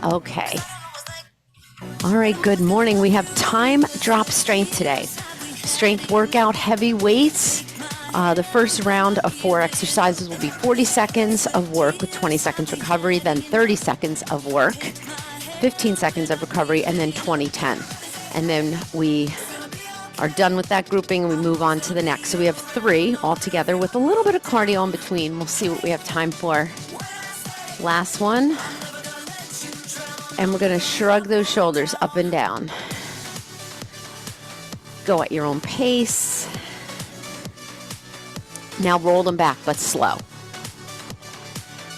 Okay. All right, good morning. We have time drop strength today. Strength workout, heavy weights. The first round of 4 exercises will be 40 seconds of work with 20 seconds recovery, then 30 seconds of work, 15 seconds of recovery, and then 20-10. And then we are done with that grouping and we move on to the next. So we have 3 altogether with a little bit of cardio in between. We'll see what we have time for. Last one. And we're going to shrug those shoulders up and down. Go at your own pace. Now roll them back, but slow.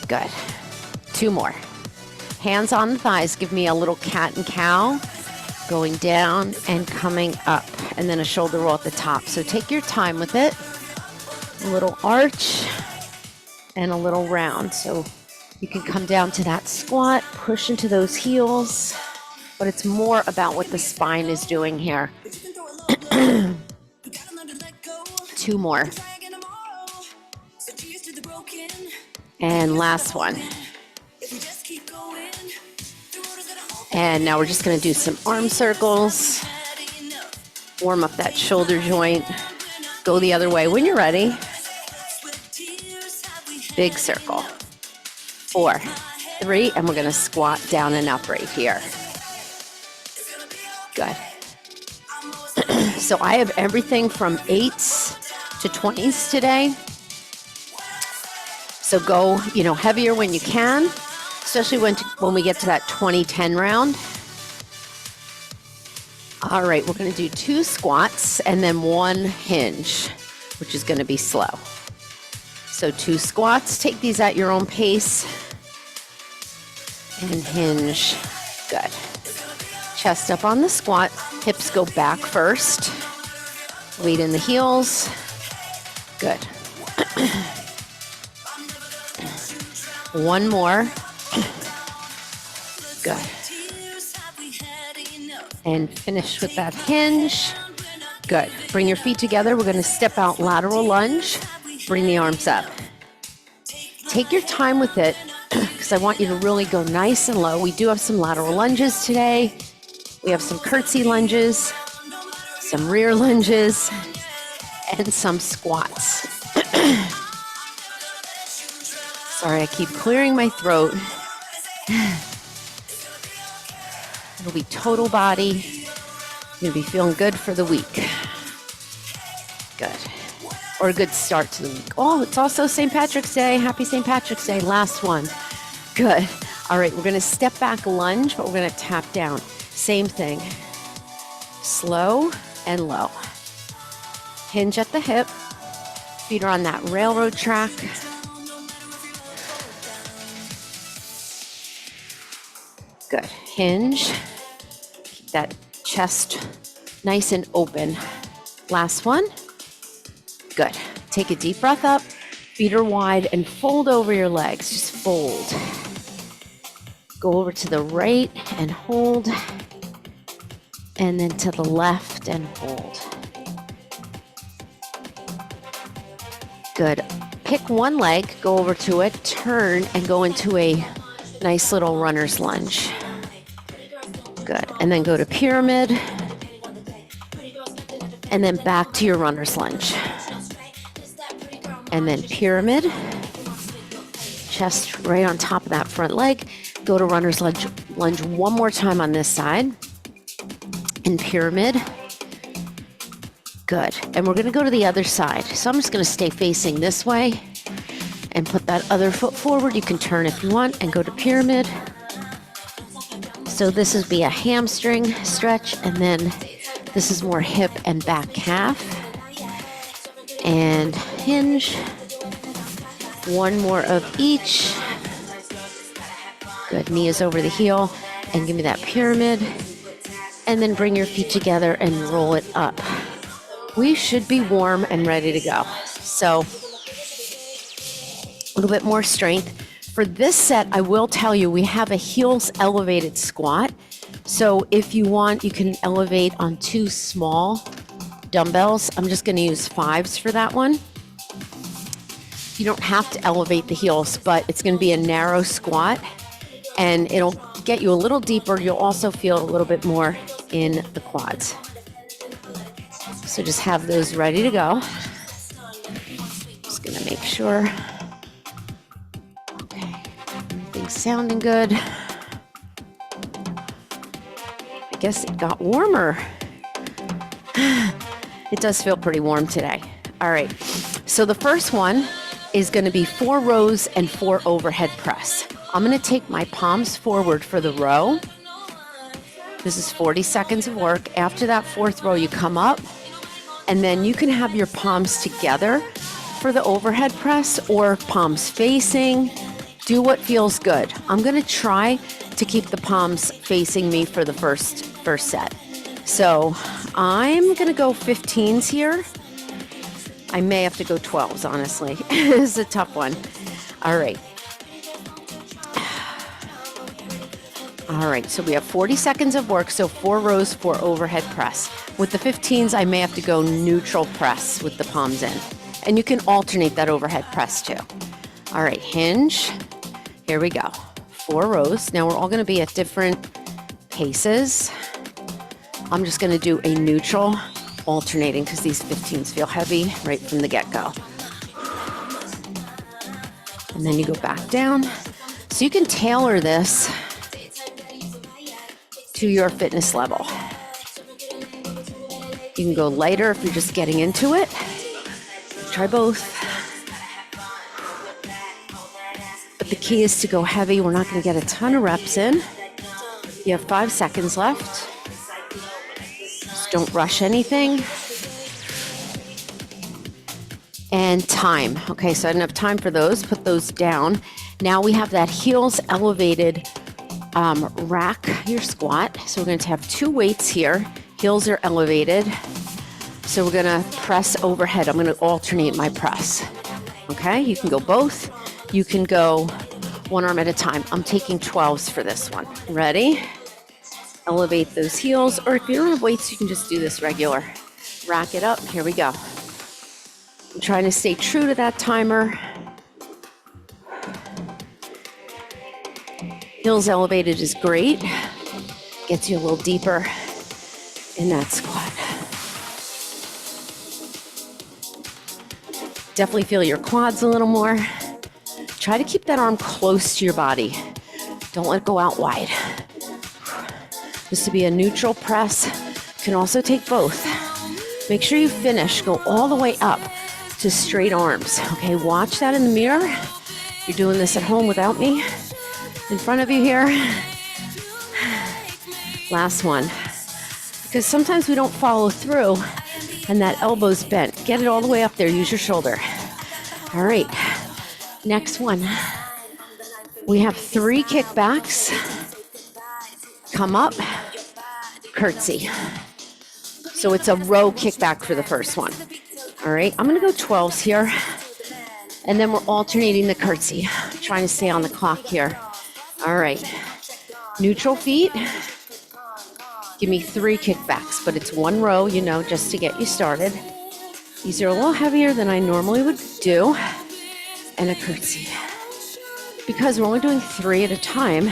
Good. 2 more. Hands on the thighs. Give me a little cat and cow. Going down and coming up. And then a shoulder roll at the top. So take your time with it. A little arch and a little round. So you can come down to that squat, push into those heels, but it's more about what the spine is doing here. 2 more. And last one. And now we're just going to do some arm circles. Warm up that shoulder joint. Go the other way when you're ready. Big circle. 4, 3, and we're going to squat down and up right here. Good. So I have everything from 8s to 20s today. So go, heavier when you can, especially when we get to that 20-10 round. All right, we're going to do 2 squats and then 1 hinge, which is going to be slow. So 2 squats, take these at your own pace. And hinge. Good. Chest up on the squat. Hips go back first. Weight in the heels. Good. 1 more. Good. And finish with that hinge. Good. Bring your feet together. We're going to step out lateral lunge. Bring the arms up. Take your time with it because I want you to really go nice and low. We do have some lateral lunges today. We have some curtsy lunges, some rear lunges, and some squats. Sorry, I keep clearing my throat. It'll be total body. You're going to be feeling good for the week. Good. Or a good start to the week. Oh, it's also St. Patrick's Day. Happy St. Patrick's Day. Last one. Good. All right, we're going to step back lunge, but we're going to tap down. Same thing. Slow and low. Hinge at the hip. Feet are on that railroad track. Good. Hinge. Keep that chest nice and open. Last one. Good. Take a deep breath up. Feet are wide and fold over your legs. Just fold. Go over to the right and hold. And then to the left and hold. Good. Pick one leg, go over to it, turn, and go into a nice little runner's lunge. Good. And then go to pyramid. And then back to your runner's lunge. And then pyramid. Chest right on top of that front leg. Go to runner's lunge one more time on this side. And pyramid. Good. And we're going to go to the other side. So I'm just going to stay facing this way and put that other foot forward. You can turn if you want and go to pyramid. So this would be a hamstring stretch, and then this is more hip and back calf. And hinge. One more of each. Good. Knee is over the heel. And give me that pyramid. And then bring your feet together and roll it up. We should be warm and ready to go. So a little bit more strength. For this set, I will tell you, we have a heels elevated squat. So if you want, you can elevate on 2 small dumbbells. I'm just going to use 5s for that one. You don't have to elevate the heels, but it's going to be a narrow squat, and it'll get you a little deeper. You'll also feel a little bit more in the quads. So just have those ready to go. Just gonna make sure. Okay, everything's sounding good. I guess it got warmer. It does feel pretty warm today. All right, so the first one is gonna be 4 rows and 4 overhead press. I'm gonna take my palms forward for the row. This is 40 seconds of work. After that 4th row, you come up, and then you can have your palms together for the overhead press or palms facing. Do what feels good. I'm gonna try to keep the palms facing me for the first set. So I'm gonna go 15s here. I may have to go 12s, honestly. This is a tough one. All right. All right, so we have 40 seconds of work, so 4 rows, 4 overhead press. With the 15s, I may have to go neutral press with the palms in. And you can alternate that overhead press too. All right, hinge. Here we go. 4 rows. Now we're all gonna be at different paces. I'm just gonna do a neutral alternating because these 15s feel heavy right from the get-go. And then you go back down. So you can tailor this to your fitness level. You can go lighter if you're just getting into it. Try both. But the key is to go heavy. We're not going to get a ton of reps in. You have 5 seconds left. Just don't rush anything. And time. Okay, so I didn't have time for those. Put those down. Now we have that heels elevated rack your squat. So we're going to have 2 weights here. Heels are elevated. So we're going to press overhead. I'm going to alternate my press. Okay, you can go both. You can go one arm at a time. I'm taking 12s for this one. Ready? Elevate those heels. Or if you don't have weights, you can just do this regular. Rack it up. Here we go. I'm trying to stay true to that timer. Heels elevated is great. Gets you a little deeper in that squat. Definitely feel your quads a little more. Try to keep that arm close to your body. Don't let it go out wide. This would be a neutral press. You can also take both. Make sure you finish. Go all the way up to straight arms. Okay, watch that in the mirror. You're doing this at home without me in front of you here. Last one. Because sometimes we don't follow through and that elbow's bent. Get it all the way up there. Use your shoulder. All right. Next one. We have 3 kickbacks. Come up, curtsy. So it's a row kickback for the first one. All right. I'm going to go 12s here. And then we're alternating the curtsy. Trying to stay on the clock here. All right. Neutral feet. Give me 3 kickbacks, but it's 1 row, you know, just to get you started. These are a little heavier than I normally would do. And a curtsy. Because we're only doing 3 at a time.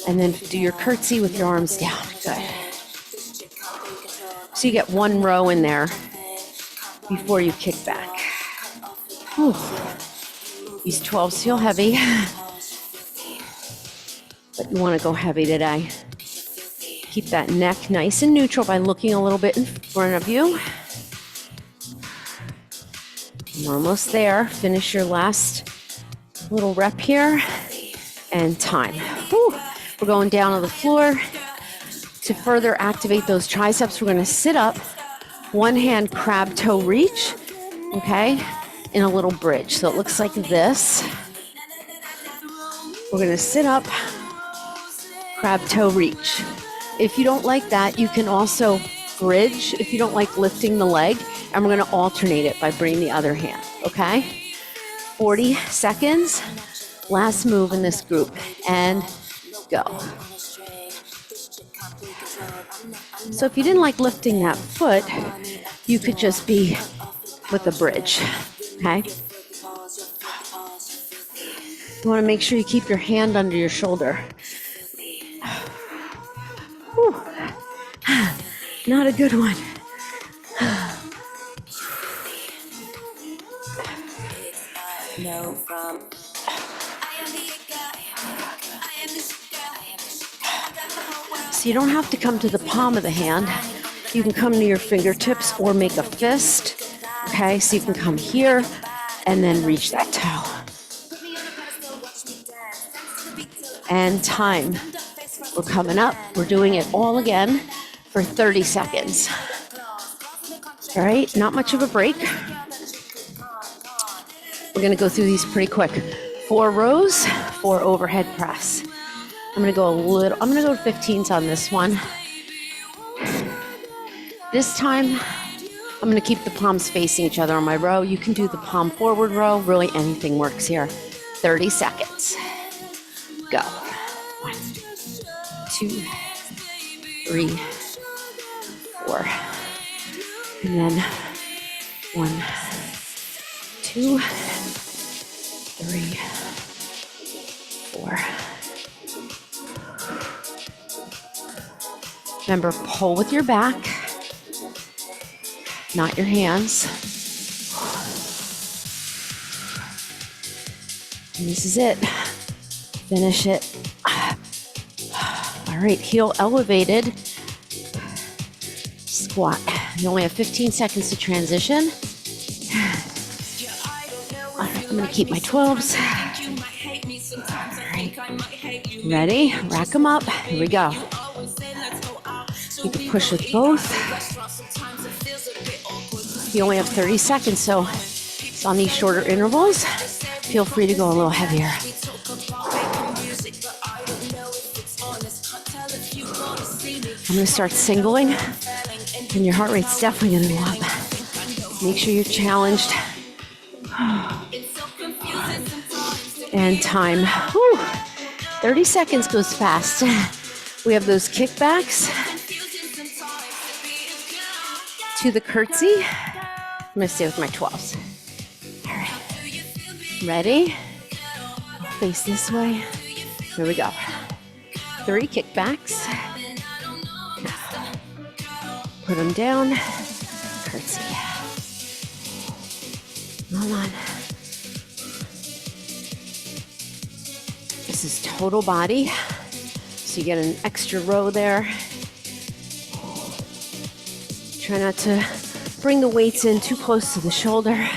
And then do your curtsy with your arms down. Good. So you get 1 row in there before you kick back. Whew. These 12s feel heavy. But you want to go heavy today. Keep that neck nice and neutral by looking a little bit in front of you. We're almost there. Finish your last little rep here. And time. Whew. We're going down on the floor. To further activate those triceps, we're going to sit up. 1 hand crab toe reach. Okay? In a little bridge. So it looks like this. We're going to sit up. Crab toe reach. If you don't like that, you can also bridge if you don't like lifting the leg, and we're going to alternate it by bringing the other hand, okay? 40 seconds, last move in this group, and go. So if you didn't like lifting that foot, you could just be with a bridge, okay? You want to make sure you keep your hand under your shoulder. Whew. Not a good one. So you don't have to come to the palm of the hand. You can come to your fingertips or make a fist. Okay, so you can come here and then reach that toe. And time. We're coming up. We're doing it all again for 30 seconds. All right, not much of a break. We're going to go through these pretty quick. 4 rows, 4 overhead press. I'm going to go to 15s on this one. This time, I'm going to keep the palms facing each other on my row. You can do the palm forward row. Really, anything works here. 30 seconds. Go. 1, 2, 3, 4. And then 1, 2, 3, 4. Remember, pull with your back, not your hands. And this is it. Finish it. All right, heel elevated. Squat. You only have 15 seconds to transition. I'm going to keep my 12s. All right. Ready? Rack them up. Here we go. You can push with both. You only have 30 seconds, so it's on these shorter intervals. Feel free to go a little heavier. I'm going to start singling, and your heart rate's definitely going to go up. Make sure you're challenged. And time. Whew. 30 seconds goes fast. We have those kickbacks to the curtsy. I'm going to stay with my 12s. All right. Ready? Face this way. Here we go. 3 kickbacks. Put them down. Curtsy. Hold on. This is total body. So you get an extra row there. Try not to bring the weights in too close to the shoulder.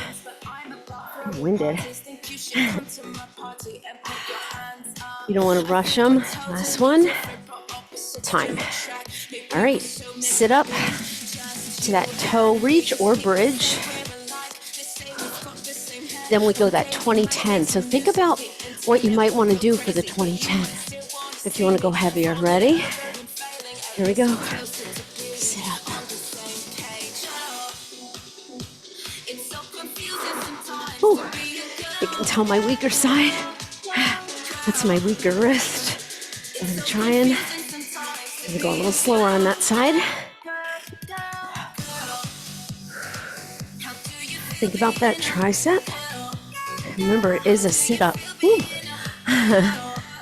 I'm winded. You don't want to rush them. Last one. Time. All right. Sit up to that toe reach or bridge. Then we go that 20-10. So think about what you might want to do for the 20-10. If you want to go heavier. Ready? Here we go. Sit up. Ooh, you can tell my weaker side. That's my weaker wrist. I'm trying. I'm going to go a little slower on that side. Think about that tricep. Remember, it is a sit-up.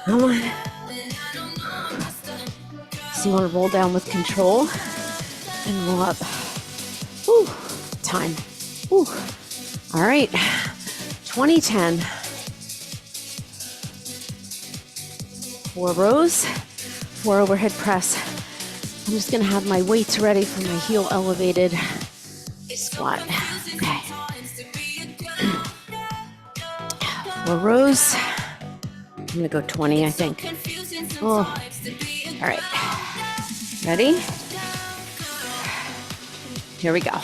Come on. So you want to roll down with control and roll up. Woo. Time. Woo. All right. 20-10. 4 rows, 4 overhead press. I'm just going to have my weights ready for my heel elevated squat. Okay. 4 rows. I'm going to go 20, I think. Oh. All right. Ready? Here we go.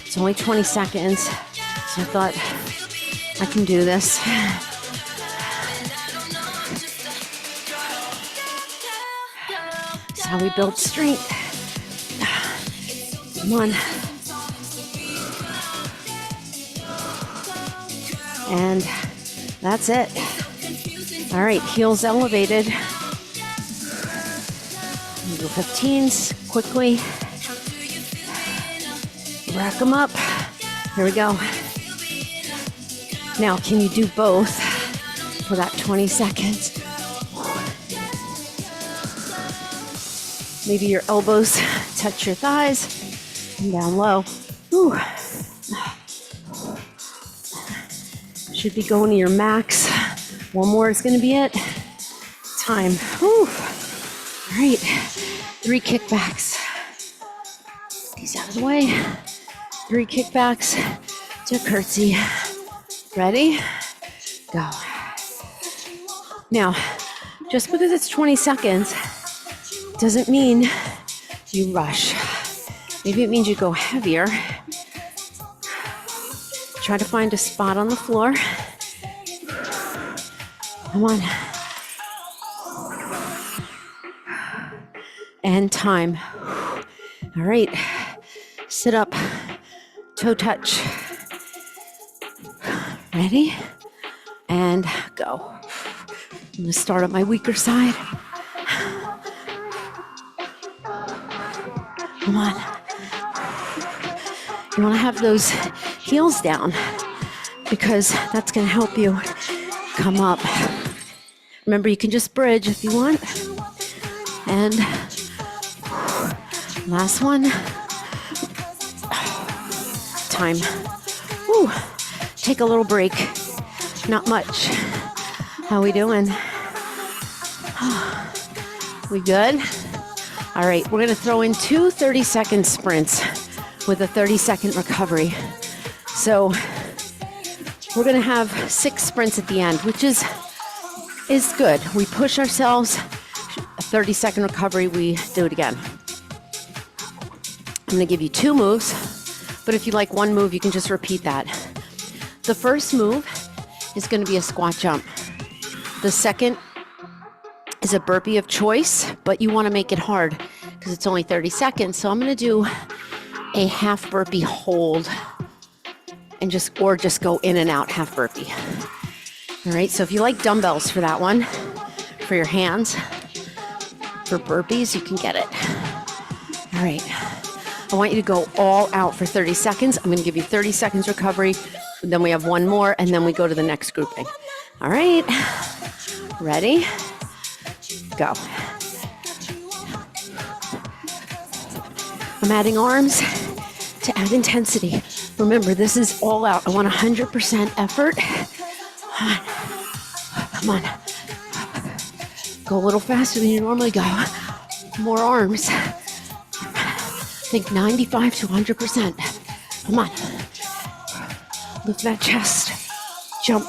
It's only 20 seconds, so I thought I can do this. This is how we build strength. Come on. And that's it. All right, heels elevated. Do 15s quickly. Rack them up. Here we go. Now, can you do both for that 20 seconds. Maybe your elbows touch your thighs and down low. Whew. Should be going to your max. One more is going to be it. Time. Whew. All right. 3 kickbacks. These out of the way. 3 kickbacks to curtsy. Ready? Go. Now, just because it's 20 seconds doesn't mean you rush. Maybe it means you go heavier. Try to find a spot on the floor. Come on. And time. All right. Sit up. Toe touch. Ready? And go. I'm going to start on my weaker side. Come on. You want to have those heels down because that's going to help you come up. Remember, you can just bridge if you want. And last one. Time. Woo. Take a little break. Not much. How we doing? We good? All right, we're gonna throw in 2 30-second sprints with a 30-second recovery. So we're gonna have 6 sprints at the end, which is good. We push ourselves, a 30-second recovery, we do it again. I'm gonna give you 2 moves, but if you like one move, you can just repeat that. The first move is gonna be a squat jump. The second is a burpee of choice, but you wanna make it hard because it's only 30 seconds. So I'm gonna do a half burpee hold and just go in and out half burpee. All right, so if you like dumbbells for that one, for your hands, for burpees, you can get it. All right, I want you to go all out for 30 seconds. I'm gonna give you 30 seconds recovery, then we have one more, and then we go to the next grouping. All right, ready? Go. I'm adding arms to add intensity. Remember, this is all out. I want 100% effort. Come on. Go a little faster than you normally go. More arms. Think 95 to 100%. Come on. Lift that chest. Jump.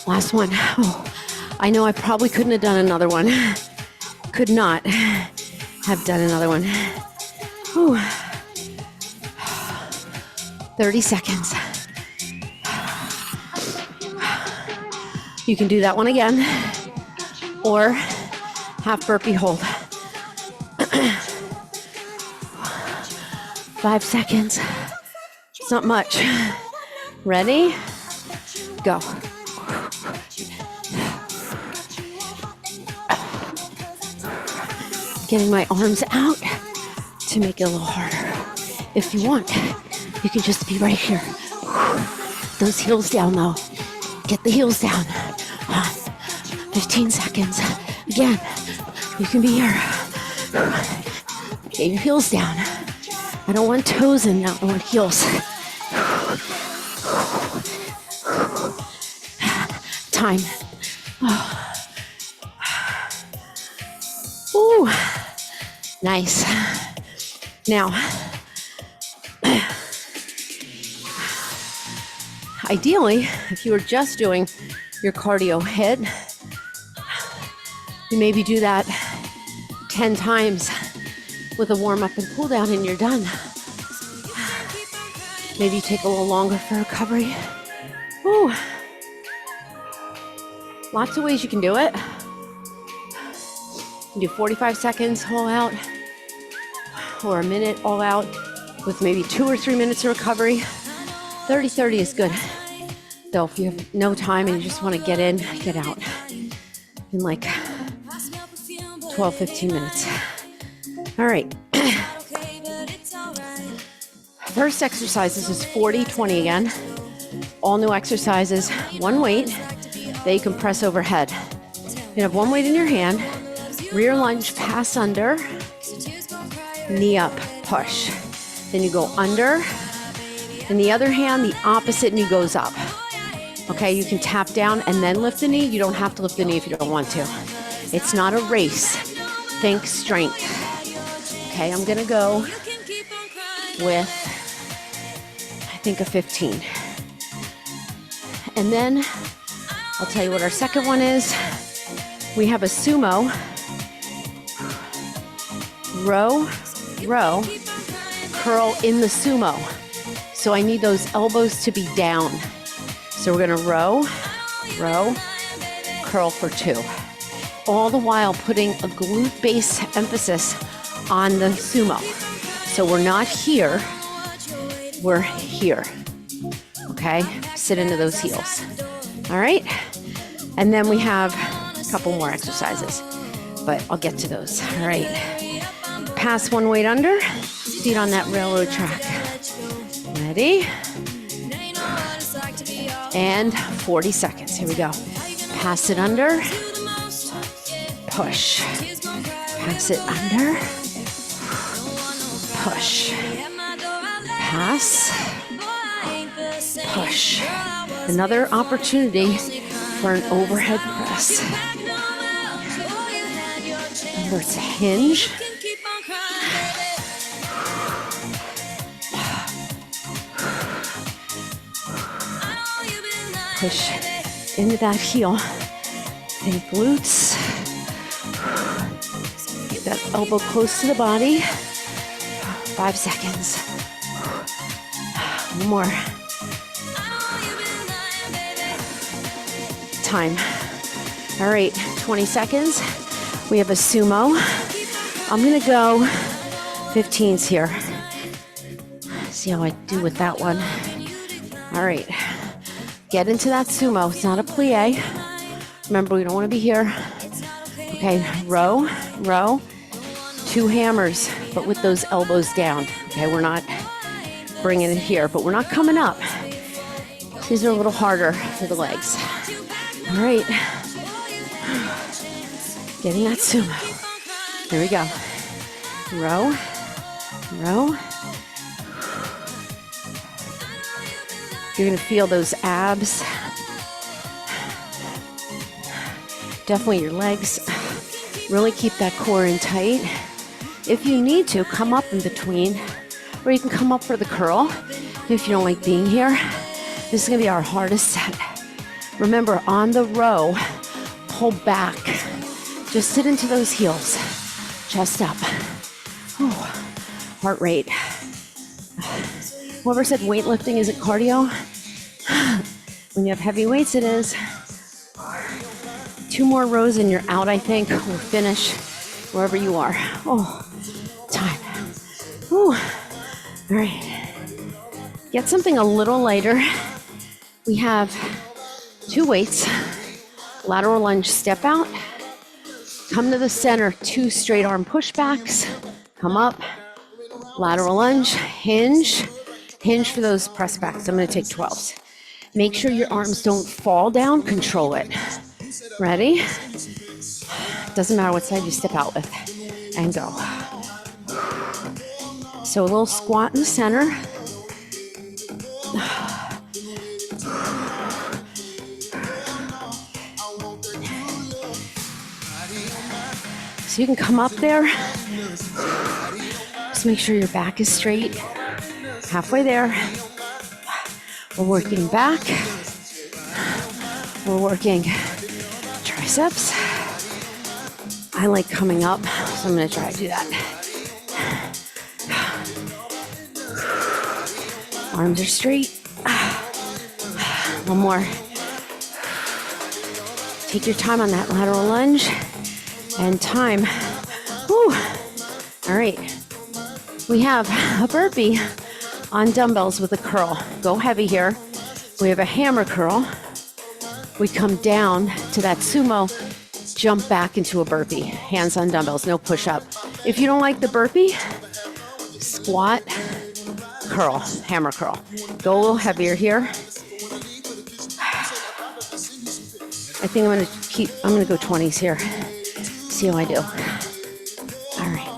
Last one. Oh, I know I probably couldn't have done another one. Could not have done another one. Whew. 30 seconds. You can do that one again, or half burpee hold. 5 seconds. It's not much. Ready? Go. Getting my arms out to make it a little harder. If you want, you can just be right here. Those heels down though. Get the heels down. 15 seconds. Again, you can be here. Get your heels down. I don't want toes in now, I want heels. Time. Ooh, nice. Now, ideally, if you were just doing your cardio hit, you maybe do that 10 times with a warm up and cool down and you're done. Maybe you take a little longer for recovery. Ooh. Lots of ways you can do it. You can do 45 seconds all out, or a minute all out with maybe 2 or 3 minutes of recovery. 30-30 is good. Though if you have no time and you just want to get in, get out in like 12, 15 minutes. All right. First exercise, this is 40-20 again. all new exercises, one weight that you can press overhead. You have one weight in your hand, rear lunge, pass under, knee up, push. Then you go under. In the other hand, the opposite knee goes up. Okay, you can tap down and then lift the knee. You don't have to lift the knee if you don't want to. It's not a race. Think strength. Okay, I'm gonna go with, I think, a 15. And then I'll tell you what our second one is. We have a sumo, row, row, curl in the sumo. So I need those elbows to be down. So we're gonna row, row, curl for 2. All the while putting a glute base emphasis on the sumo. So we're not here, we're here. Okay, sit into those heels. All right, and then we have a couple more exercises, but I'll get to those. All right, pass one weight under, feet on that railroad track. Ready? And 40 seconds. Here we go. Pass it under. Push. Pass it under. Push. Pass. Push. Another opportunity for an overhead press. Remember, it's a hinge. Push into that heel. Think glutes. Get that elbow close to the body. 5 seconds. One more. Time. All right, 20 seconds. We have a sumo. I'm gonna go 15s here. See how I do with that one. All right. Get into that sumo. It's not a plie. Remember, we don't want to be here. Okay, row, row. 2 hammers, but with those elbows down. Okay, we're not bringing it here, but we're not coming up. These are a little harder for the legs. All right. Getting that sumo. Here we go. Row, row. You're gonna feel those abs. Definitely your legs. Really keep that core in tight. If you need to, come up in between, or you can come up for the curl. If you don't like being here, this is gonna be our hardest set. Remember, on the row, pull back. Just sit into those heels. Chest up. Whew. Heart rate. Whoever said weightlifting isn't cardio? When you have heavy weights, it is. 2 more rows and you're out, I think. We'll finish wherever you are. Oh, time. Whew. All right. Get something a little lighter. We have 2 weights. Lateral lunge, step out. Come to the center, 2 straight arm pushbacks. Come up. Lateral lunge, hinge. Hinge for those press backs. I'm going to take 12s. Make sure your arms don't fall down. Control it. Ready? Doesn't matter what side you step out with. And go. So a little squat in the center. So you can come up there. Just make sure your back is straight. Halfway there. We're working back. We're working triceps. I like coming up, so I'm going to try to do that. Arms are straight. One more. Take your time on that lateral lunge. And time. Whew. All right. We have a burpee on dumbbells with a curl. Go heavy here. We have a hammer curl. We come down to that sumo, jump back into a burpee. Hands on dumbbells, no push up. If you don't like the burpee, squat, curl, hammer curl. Go a little heavier here. I think I'm gonna go 20s here. See how I do. All right.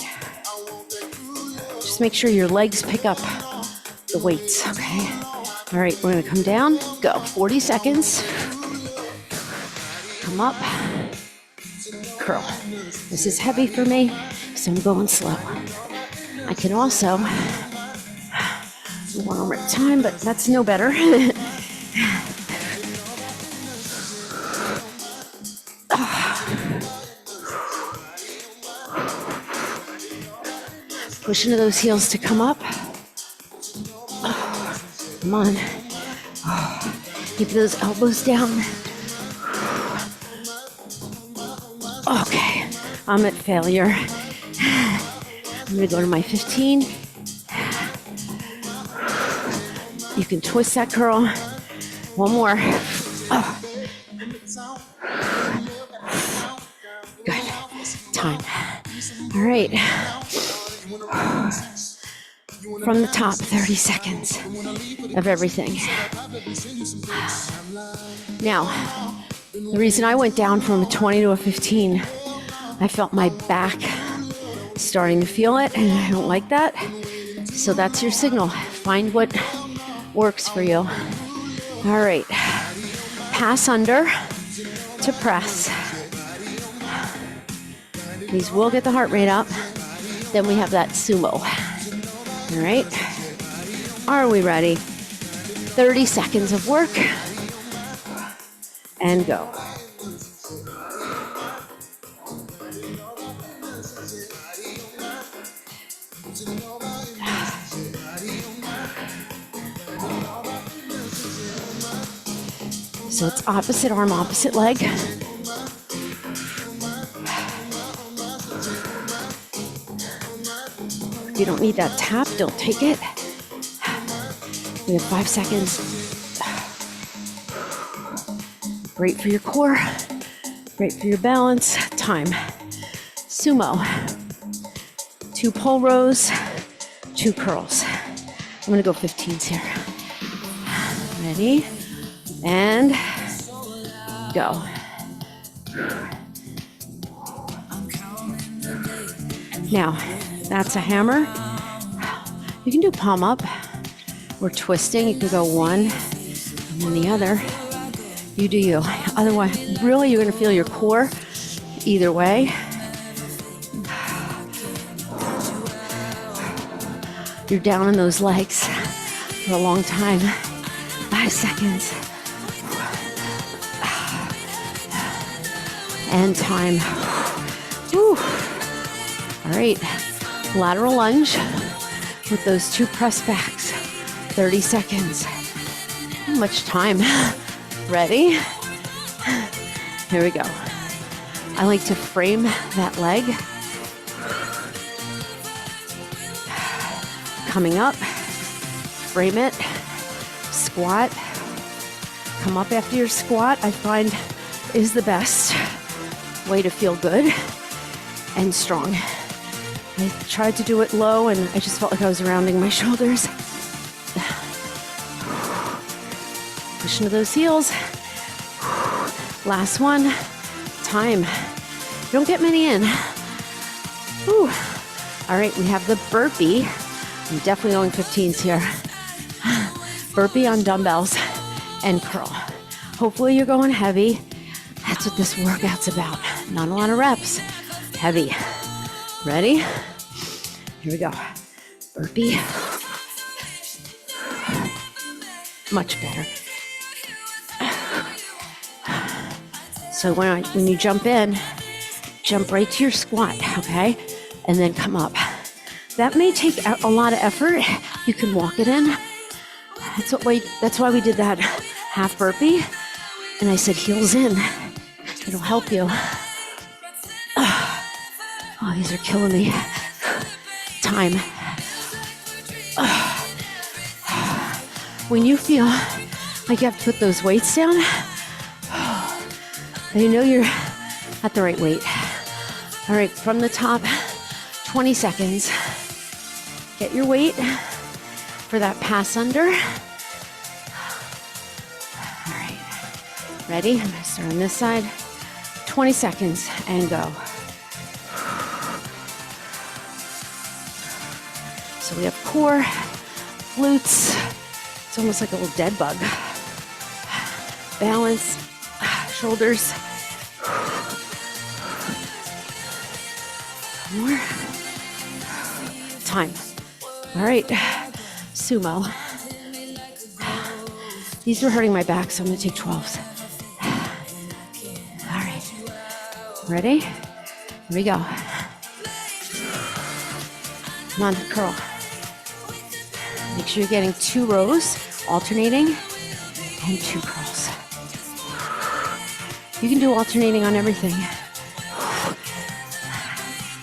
Just make sure your legs pick up the weights, okay? All right, we're gonna come down, go. 40 seconds. Come up, curl. This is heavy for me, so I'm going slow. I can also, one arm at a time, but that's no better. Push into those heels to come up. Come on. Keep those elbows down. Okay, I'm at failure. I'm gonna go to my 15. You can twist that curl. One more. Oh. Good. Time. All right. From the top, 30 seconds of everything. Now, the reason I went down from a 20 to a 15, I felt my back starting to feel it, and I don't like that. So that's your signal. Find what works for you. All right. Pass under to press. These will get the heart rate up. Then we have that sumo. All right. Are we ready? 30 seconds of work. And go. So it's opposite arm, opposite leg. If you don't need that tap, don't take it. We have 5 seconds. Great for your core, great for your balance. Time. Sumo. 2 pull rows, 2 curls. I'm gonna go 15s here. Ready? And go. Now, that's a hammer. You can do palm up or twisting. You can go one and then the other. You do you. Otherwise, really, you're going to feel your core either way. You're down in those legs for a long time. 5 seconds. And time. Whew. All right. Lateral lunge with those 2 press backs. 30 seconds. How much time? Ready? Here we go. I like to frame that leg. Coming up, frame it, squat. Come up after your squat, I find is the best way to feel good and strong. I tried to do it low and I just felt like I was rounding my shoulders. Push into those heels. Last one. Time. Don't get many in. Whew. All right, we have the burpee. I'm definitely going 15s here. Burpee on dumbbells and curl. Hopefully you're going heavy. That's what this workout's about. Not a lot of reps. Heavy. Ready? Here we go. Burpee. Much better. So when you jump in, jump right to your squat, okay? And then come up. That may take a lot of effort. You can walk it in. That's why we did that half burpee. And I said heels in. It'll help you. Oh, these are killing me. Time. When you feel like you have to put those weights down, you know you're at the right weight. All right, from the top, 20 seconds. Get your weight for that pass under. All right, Ready? I'm gonna start on this side. 20 seconds and go. So we have core, glutes. It's almost like a little dead bug. Balance, shoulders. More. Time. All right, sumo. These are hurting my back, so I'm gonna take 12s. All right, ready? Here we go. Come on, curl. Make sure you're getting 2 rows, alternating, and 2 curls. You can do alternating on everything.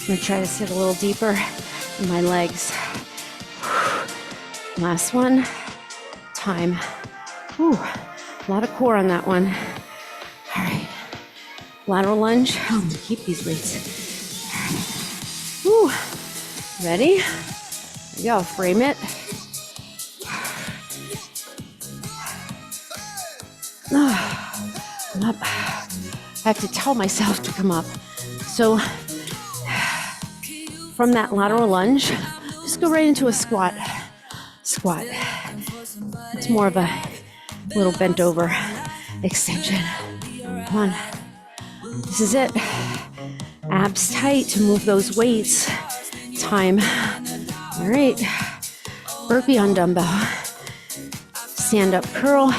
I'm gonna try to sit a little deeper in my legs. Last one. Time. Ooh, a lot of core on that one. All right. Lateral lunge. Oh, I'm gonna keep these weights. All right. Ooh. Ready? There we go. Frame it. I'm up. I have to tell myself to come up. So from that lateral lunge, just go right into a squat. Squat. It's more of a little bent over extension. Come on. This is it. Abs tight to move those weights. Time. All right. Burpee on dumbbell. Stand up curl.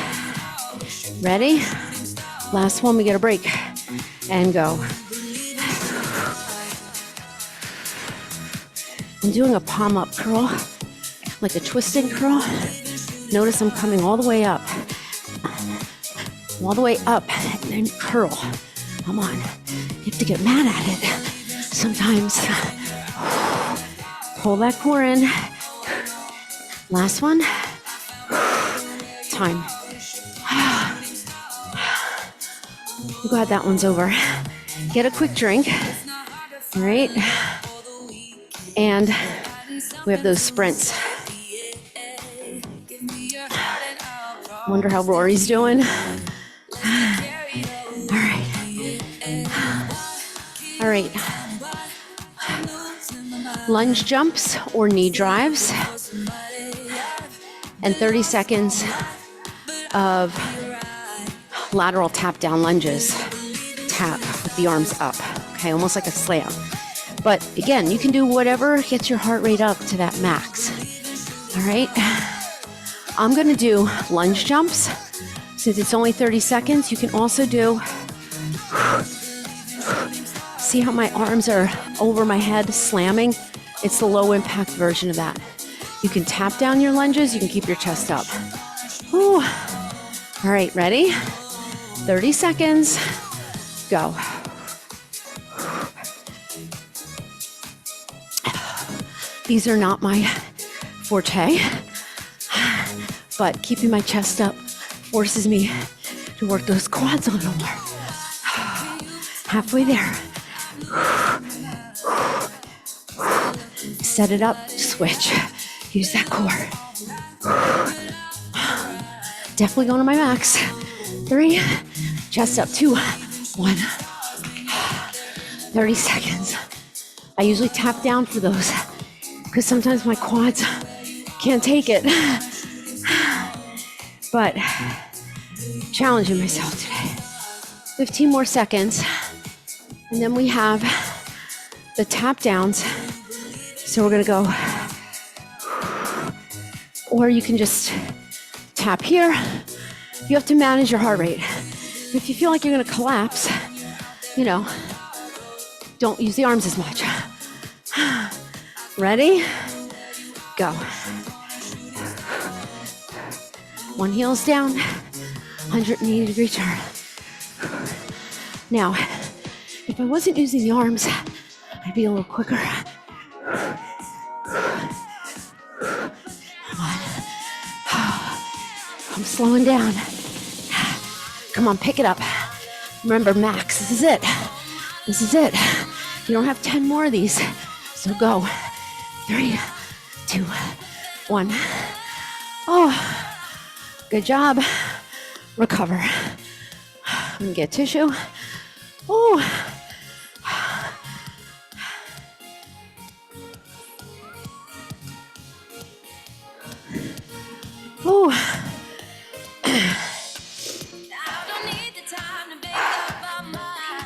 Ready? Last one, we get a break. And go. I'm doing a palm up curl, like a twisting curl. Notice I'm coming all the way up. All the way up, and then curl. Come on. You have to get mad at it. Sometimes. Pull that core in. Last one. Time. I'm glad that one's over. Get a quick drink. All right. And we have those sprints. Wonder how Rory's doing. All right. Lunge jumps or knee drives. And 30 seconds of lateral tap down lunges. Tap with the arms up. Okay, almost like a slam. But again, you can do whatever gets your heart rate up to that max. All right. I'm going to do lunge jumps. Since it's only 30 seconds, you can also do, see how my arms are over my head slamming? It's the low impact version of that. You can tap down your lunges. You can keep your chest up. Whew. All right, ready? 30 seconds. Go. These are not my forte, but keeping my chest up forces me to work those quads a little more. Halfway there. Set it up, switch. Use that core. Definitely going to my max. 3, chest up, 2, 1. 30 seconds. I usually tap down for those because sometimes my quads can't take it. But challenging myself today. 15 more seconds. And then we have the tap downs. So we're gonna go, or you can just tap here. You have to manage your heart rate. If you feel like you're gonna collapse, you know, don't use the arms as much. Ready? Go. One heel's down, 180-degree turn. Now, if I wasn't using the arms, I'd be a little quicker. Come on. I'm slowing down. Come on, pick it up. Remember, max, this is it. This is it. You don't have 10 more of these. So go. 3, 2, 1. Oh, good job. Recover. I'm gonna get tissue. Oh. Oh.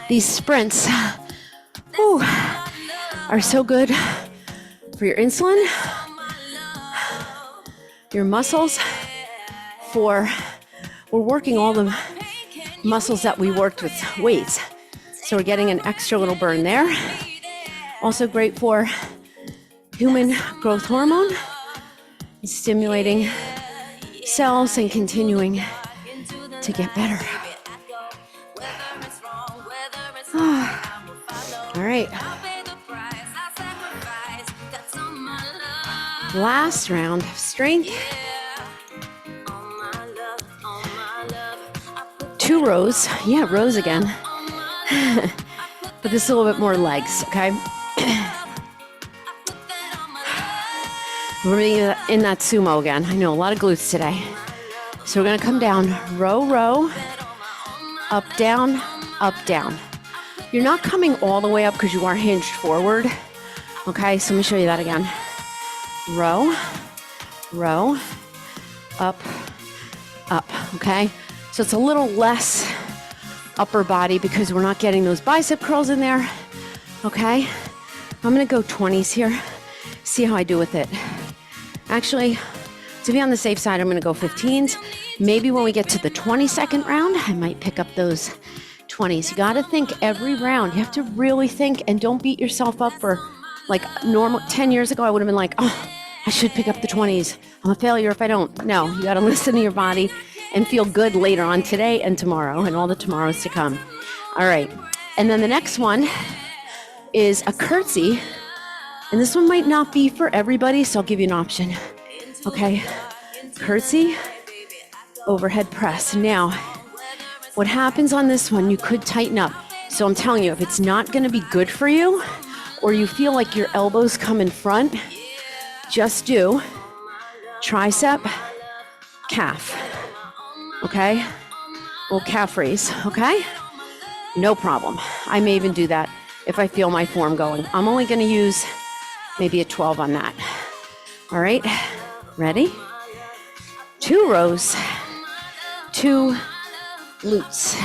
These sprints are so good for your insulin, your muscles, we're working all the muscles that we worked with weights. So we're getting an extra little burn there. Also great for human growth hormone, stimulating cells and continuing to get better. All right. Last round of strength. 2 rows. Yeah, rows again. But this is a little bit more legs, okay? We're in that sumo again. I know, a lot of glutes today. So we're gonna come down, row, row, up, down, up, down. You're not coming all the way up because you are hinged forward. Okay, so let me show you that again. Row, row, up, up, okay? So it's a little less upper body because we're not getting those bicep curls in there, okay? I'm gonna go 20s here, see how I do with it. Actually, to be on the safe side, I'm gonna go 15s. Maybe when we get to the 22nd round, I might pick up those 20s. You gotta think every round. You have to really think and don't beat yourself up for like normal. 10 years ago, I would have been like, oh, I should pick up the 20s. I'm a failure if I don't. No, you gotta listen to your body and feel good later on today and tomorrow and all the tomorrows to come. All right, and then the next one is a curtsy. And this one might not be for everybody, so I'll give you an option. Okay, curtsy, overhead press. Now, what happens on this one, you could tighten up. So I'm telling you, if it's not gonna be good for you, or you feel like your elbows come in front, just do tricep, calf, okay? Little calf raise, okay? No problem. I may even do that if I feel my form going. I'm only gonna use maybe a 12 on that. All right, ready? 2 rows, 2 glutes,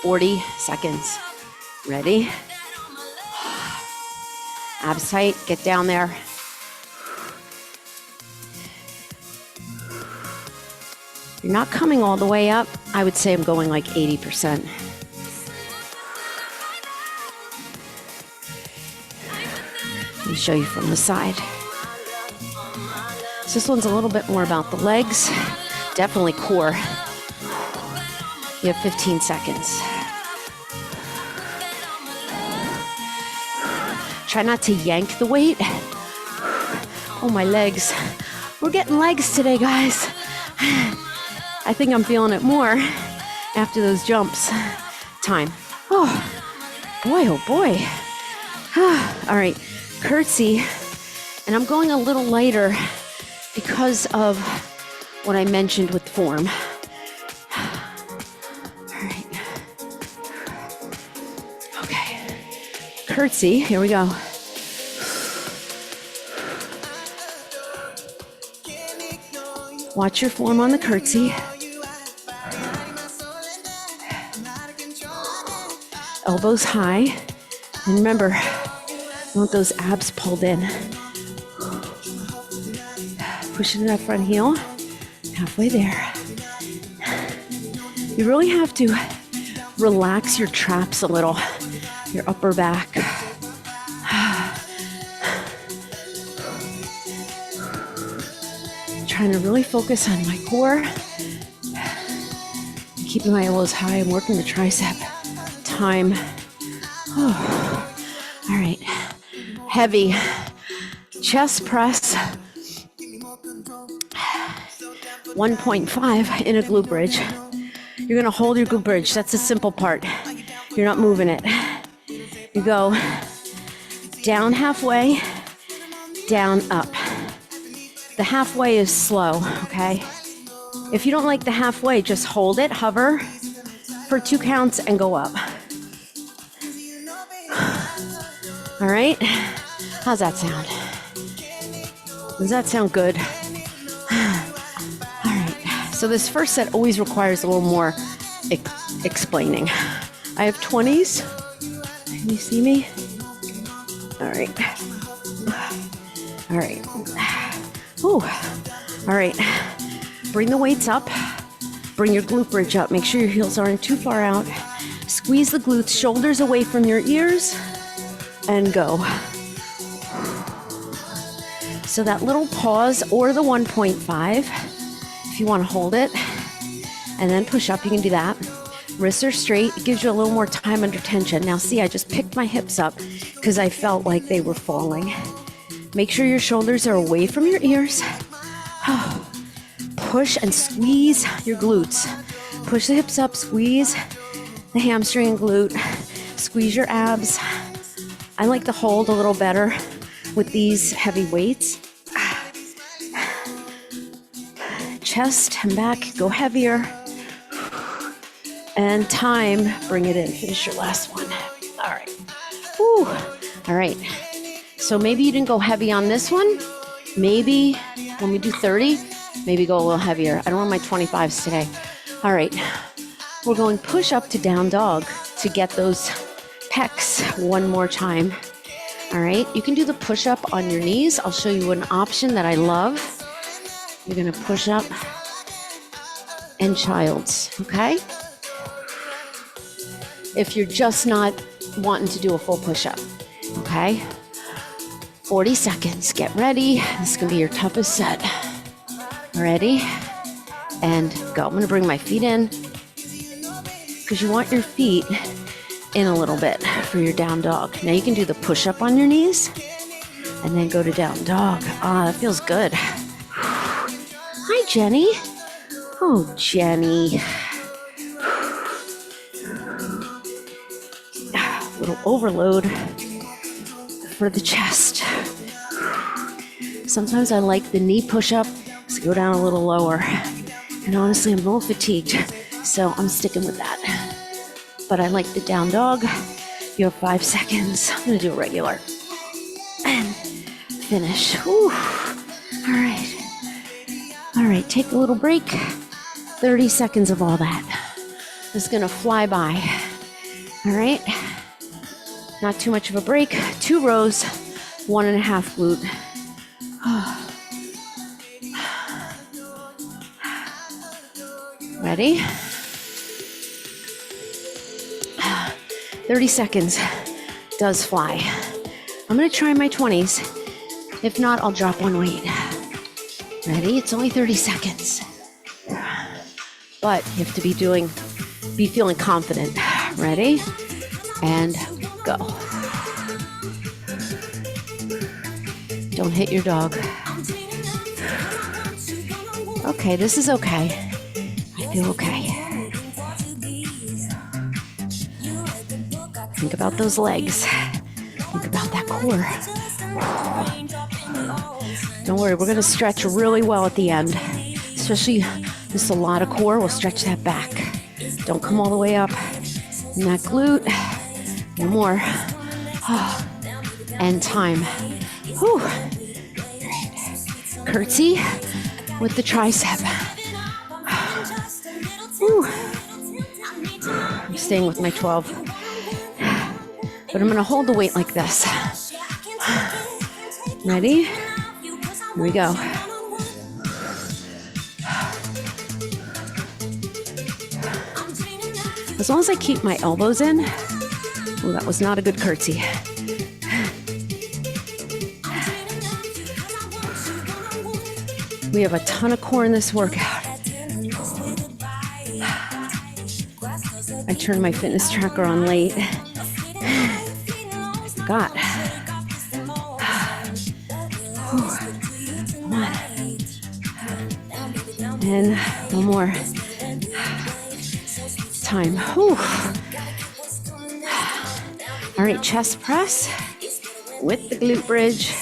40 seconds. Ready? Abs tight, get down there. You're not coming all the way up. I would say I'm going like 80%. Let me show you from the side. So this one's a little bit more about the legs, definitely core. You have 15 seconds. Try not to yank the weight. Oh, my legs. We're getting legs today, guys. I think I'm feeling it more after those jumps. Time. Oh, boy, oh, boy. All right, curtsy. And I'm going a little lighter because of what I mentioned with form. All right. Okay. Curtsy, here we go. Watch your form on the curtsy. Elbows high. And remember, you want those abs pulled in. Push it in that front heel. Halfway there. You really have to relax your traps a little. Your upper back. Trying to really focus on my core. Keeping my elbows high and working the tricep. Time. Oh. All right. Heavy chest press. 1.5 in a glute bridge. You're gonna hold your glute bridge. That's the simple part. You're not moving it. You go down halfway, down up. The halfway is slow, okay? If you don't like the halfway, just hold it, hover, for 2 counts and go up. All right, how's that sound? Does that sound good? All right, so this first set always requires a little more explaining. I have 20s. Can you see me? All right. All right. Ooh. All right. Bring the weights up. Bring your glute bridge up. Make sure your heels aren't too far out. Squeeze the glutes, shoulders away from your ears, and go. So that little pause or the 1.5, if you want to hold it, and then push up, you can do that. Wrists are straight. It gives you a little more time under tension. Now see, I just picked my hips up because I felt like they were falling. Make sure your shoulders are away from your ears. Push and squeeze your glutes. Push the hips up, squeeze the hamstring and glute. Squeeze your abs. I like to hold a little better with these heavy weights. Chest and back, go heavier. And time, bring it in. Finish your last one. All right. Woo. All right. So maybe you didn't go heavy on this one. Maybe when we do 30, maybe go a little heavier. I don't want my 25s today. All right. We're going push up to down dog to get those pecs one more time. All right. You can do the push up on your knees. I'll show you an option that I love. You're going to push up and child's. Okay. If you're just not wanting to do a full push-up, okay? 40 seconds, get ready. This is gonna be your toughest set. Ready? And go. I'm gonna bring my feet in because you want your feet in a little bit for your down dog. Now you can do the push-up on your knees and then go to down dog. Ah, that feels good. Hi, Jenny. Oh, Jenny. Little overload for the chest. Sometimes I like the knee push-up to go down a little lower. And honestly, I'm a little fatigued, so I'm sticking with that. But I like the down dog. You have 5 seconds. I'm gonna do a regular. And finish. Whew. All right. All right, take a little break. 30 seconds of all that. It's gonna fly by. All right. Not too much of a break. 2 rows, 1.5 glute. Ready? 30 seconds does fly. I'm gonna try my 20s. If not, I'll drop one weight. Ready? It's only 30 seconds. But you have to be feeling confident. Ready? And go. Don't hit your dog. Okay, this is okay. I feel okay. Think about those legs. Think about that core. Don't worry, we're going to stretch really well at the end. Especially this is a lot of core. We'll stretch that back. Don't come all the way up. And that glute. One more. And time. Whew. Curtsy with the tricep. Whew. I'm staying with my 12. But I'm going to hold the weight like this. Ready? Here we go. As long as I keep my elbows in. Oh, that was not a good curtsy. We have a ton of core in this workout. I turned my fitness tracker on late. God. Come on. And one more. Time. Whew. All right, chest press with the glute bridge.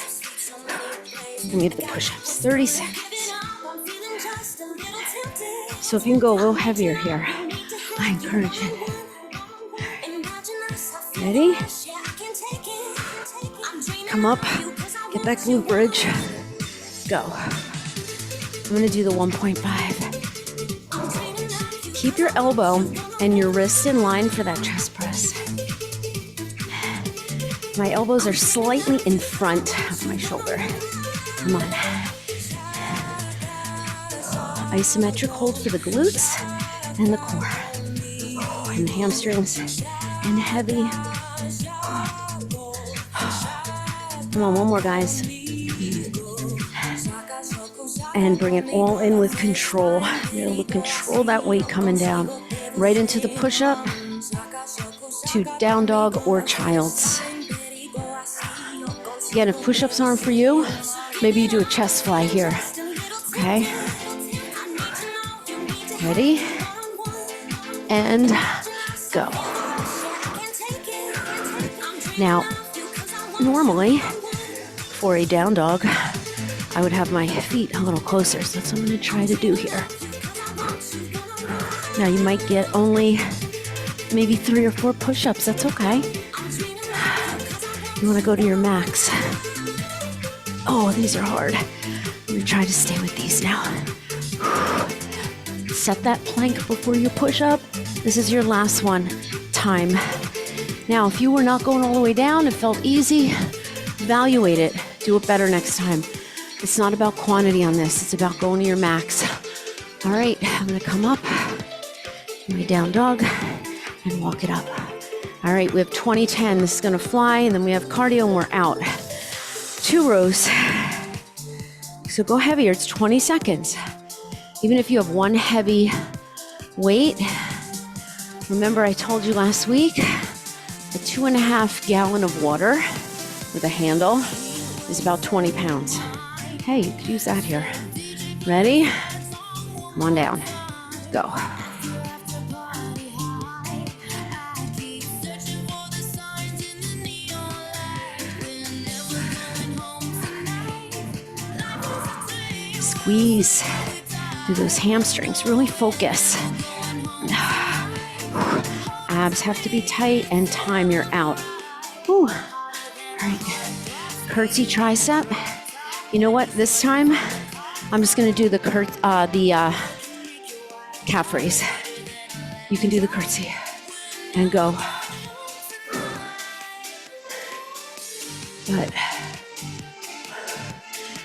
And we have the push-ups, 30 seconds. So if you can go a little heavier here. I encourage it. Ready? Come up, get that glute bridge. Go. I'm gonna do the 1.5. Keep your elbow and your wrist in line for that chest press. My elbows are slightly in front of my shoulder. Come on. Isometric hold for the glutes and the core. And the hamstrings and heavy. Come on, one more, guys. And bring it all in with control. You're able to control that weight coming down. Right into the push-up to down dog or child's. Again, if push-ups aren't for you, maybe you do a chest fly here. Okay? Ready? And go. Now, normally, for a down dog, I would have my feet a little closer, so that's what I'm going to try to do here. Now, you might get only maybe 3 or 4 push-ups. That's okay. You want to go to your max. Oh, these are hard. I'm going to try to stay with these now. Set that plank before you push up. This is your last one. Time. Now, if you were not going all the way down, it felt easy, evaluate it. Do it better next time. It's not about quantity on this. It's about going to your max. All right, I'm going to come up, my down dog, and walk it up. All right, we have 20-10. This is going to fly, and then we have cardio, and we're out. 2 rows. So go heavier. It's 20 seconds. Even if you have one heavy weight, remember I told you last week, a 2.5 gallon of water with a handle is about 20 pounds. Hey, you could use that here. Ready? Come on down. Go. Squeeze through those hamstrings. Really focus. Abs have to be tight, and time, you're out. Whew. All right. Curtsy tricep. You know what? This time, I'm just going to do the calf raise. You can do the curtsy and go. But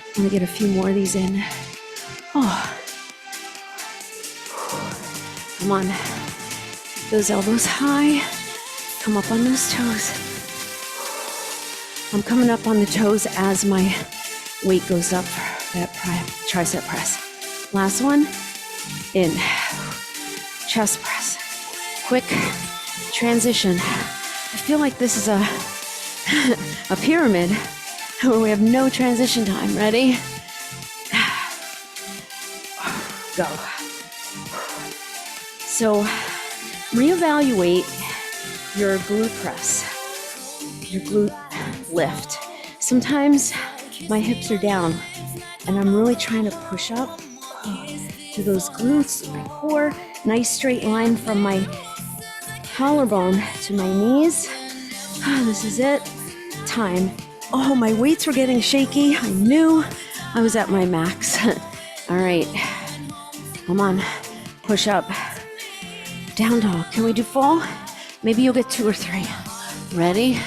I'm going to get a few more of these in. Oh. Come on. Those elbows high. Come up on those toes. I'm coming up on the toes as my weight goes up for that tricep press. Last one. In. Chest press. Quick transition. I feel like this is a pyramid where we have no transition time. Ready? Go. So reevaluate your glute press, your glute lift. Sometimes my hips are down and I'm really trying to push up to those glutes, my core, nice straight line from my collarbone to my knees. This is it. Time. Oh, my weights were getting shaky. I knew I was at my max. All right. Come on. Push up. Down dog. Can we do full? Maybe you'll get 2 or 3. Ready?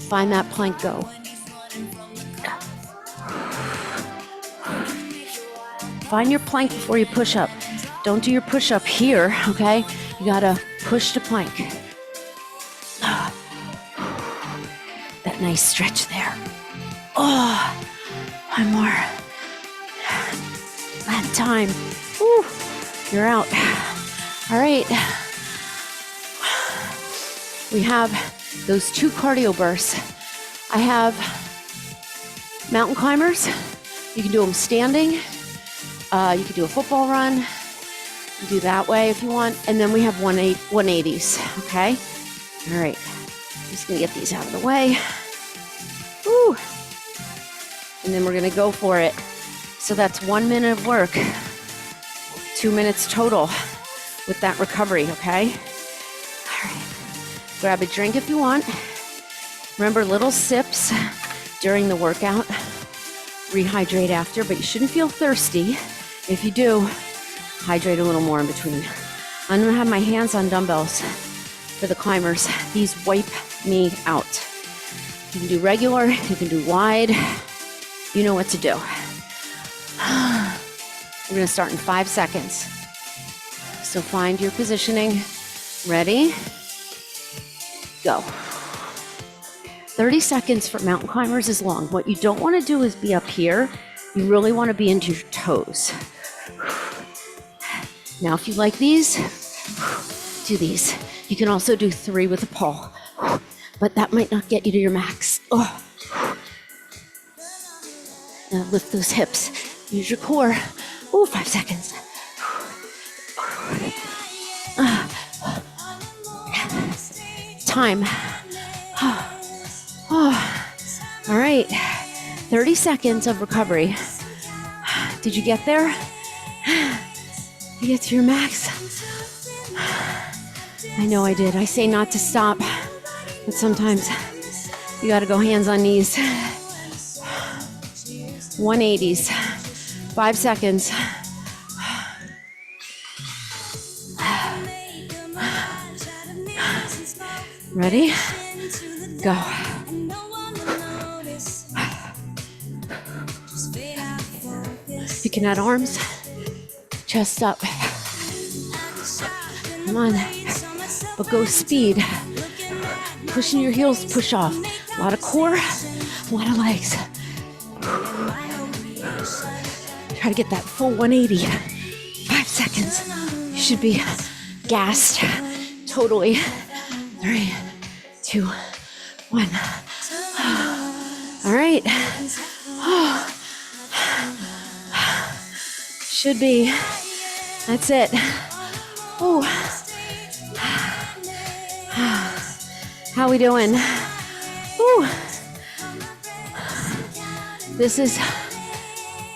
Find that plank. Go. Find your plank before you push up. Don't do your push up here, okay? You gotta push to plank. That nice stretch there. Oh, one more. That time. Woo, you're out. All right. We have those 2 cardio bursts. I have mountain climbers. You can do them standing. You can do a football run. You can do that way if you want. And then we have 180s, okay? All right. Just gonna get these out of the way. Woo. And then we're gonna go for it. So that's 1 minute of work. 2 minutes total. with that recovery, okay? All right. Grab a drink if you want. Remember, little sips during the workout. Rehydrate after, but you shouldn't feel thirsty. If you do, hydrate a little more in between. I'm gonna have my hands on dumbbells for the climbers. These wipe me out. You can do regular, you can do wide. You know what to do. We're gonna start in 5 seconds. So find your positioning. Ready? Go. 30 seconds for mountain climbers is long. What you don't want to do is be up here. You really want to be into your toes. Now, if you like these, do these. You can also do 3 with a pole, but that might not get you to your max. Oh. Now lift those hips. Use your core. Ooh, 5 seconds. Time. All right, 30 seconds of recovery. Did you get there? You get to your max? I know I did. I say not to stop, but sometimes you gotta go hands on knees. 180s, 5 seconds. Ready? Go. You can add arms, chest up. Come on, but go speed. Pushing your heels, push off. A lot of core, a lot of legs. Try to get that full 180. 5 seconds. You should be gassed. Totally. 3, 2, 1. All right. Should be. That's it. Ooh. How we doing? Ooh. This is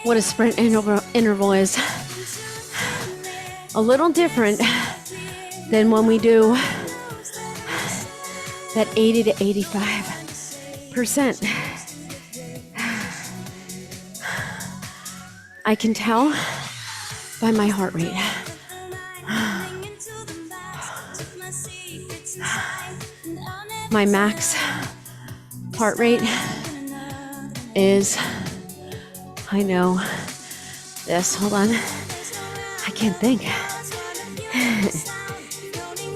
what a sprint interval is. A little different than when we do that 80 to 85%. I can tell by my heart rate. My max heart rate is, I know this, hold on, I can't think.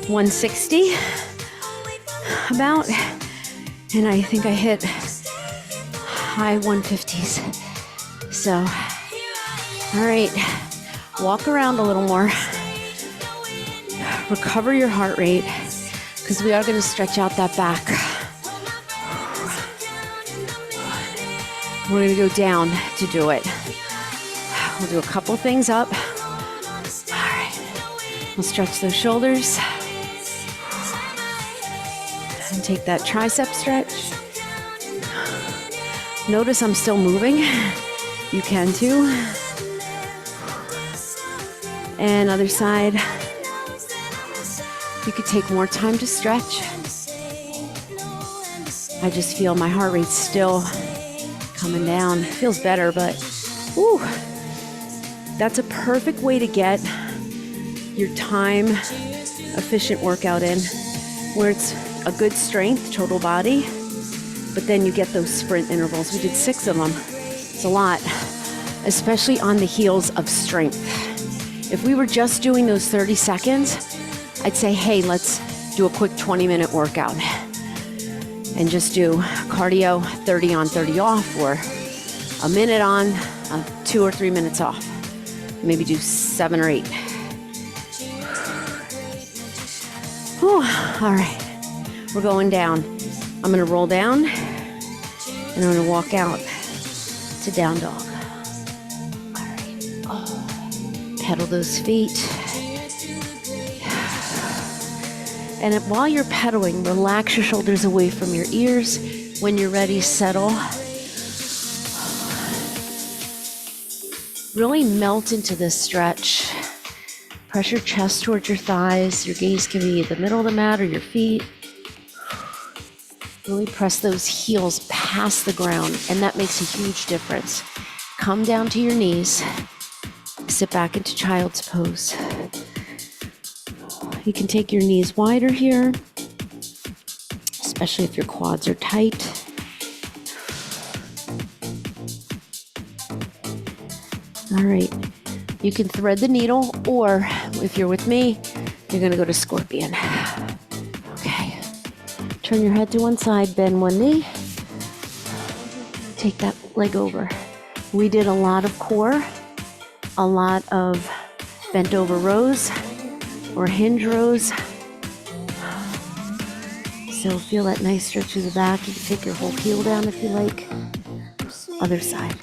160 about, and I think I hit high 150s. So, all right, walk around a little more, recover your heart rate, because we are going to stretch out that back. We're going to go down to do it. We'll do a couple things up. All right, we'll stretch those shoulders. And take that tricep stretch. Notice I'm still moving. You can too. And other side. You could take more time to stretch. I just feel my heart rate's still coming down. It feels better, but whew, that's a perfect way to get your time efficient workout in, where it's a good strength, total body, but then you get those sprint intervals. We did 6 of them. It's a lot, especially on the heels of strength. If we were just doing those 30 seconds, I'd say, hey, let's do a quick 20-minute workout and just do cardio, 30 on, 30 off, or a minute on, 2 or 3 minutes off. Maybe do 7 or 8. Whew, all right, we're going down. I'm gonna roll down and I'm gonna walk out to down dog. All right, pedal those feet. And while you're pedaling, relax your shoulders away from your ears. When you're ready, settle. Really melt into this stretch. Press your chest towards your thighs. Your gaze can be the middle of the mat or your feet. Really press those heels past the ground, and that makes a huge difference. Come down to your knees. Sit back into child's pose. You can take your knees wider here, especially if your quads are tight. All right. You can thread the needle, or if you're with me, you're going to go to scorpion. Okay. Turn your head to one side, bend one knee. Take that leg over. We did a lot of core, a lot of bent over rows or hinge rows. So feel that nice stretch of the back. You can take your whole heel down if you like. Other side.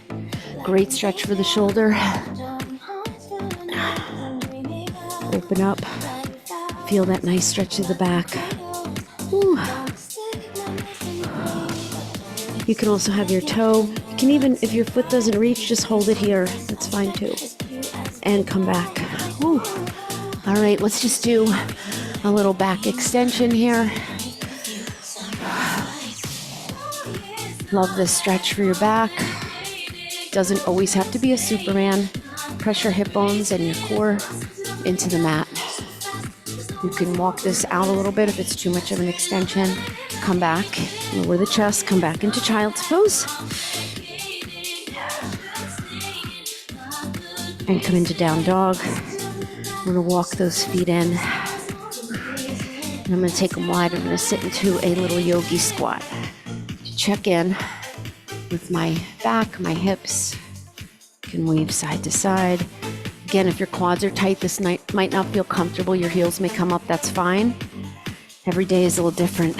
Great stretch for the shoulder. Open up. Feel that nice stretch of the back. Whew. You can also have your toe. You can even, if your foot doesn't reach, just hold it here. That's fine too. And come back. Whew. All right, let's just do a little back extension here. Love this stretch for your back. Doesn't always have to be a Superman. Press your hip bones and your core into the mat. You can walk this out a little bit if it's too much of an extension. Come back, lower the chest, come back into child's pose. And come into down dog. We're gonna walk those feet in. And I'm gonna take them wide. I'm gonna sit into a little yogi squat. Check in with my back, my hips. You can weave side to side. Again, if your quads are tight, this might not feel comfortable. Your heels may come up, that's fine. Every day is a little different.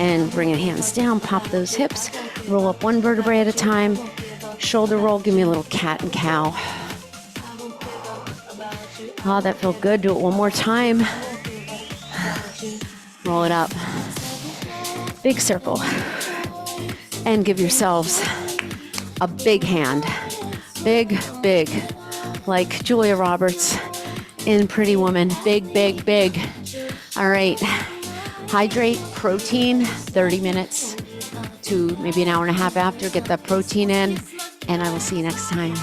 And bring your hands down, pop those hips, roll up one vertebrae at a time. Shoulder roll, give me a little cat and cow. Oh, that felt good. Do it one more time. Roll it up. Big circle. And give yourselves a big hand. Big, big. Like Julia Roberts in Pretty Woman. Big, big, big. All right. Hydrate, protein, 30 minutes to maybe an hour and a half after. Get that protein in, and I will see you next time.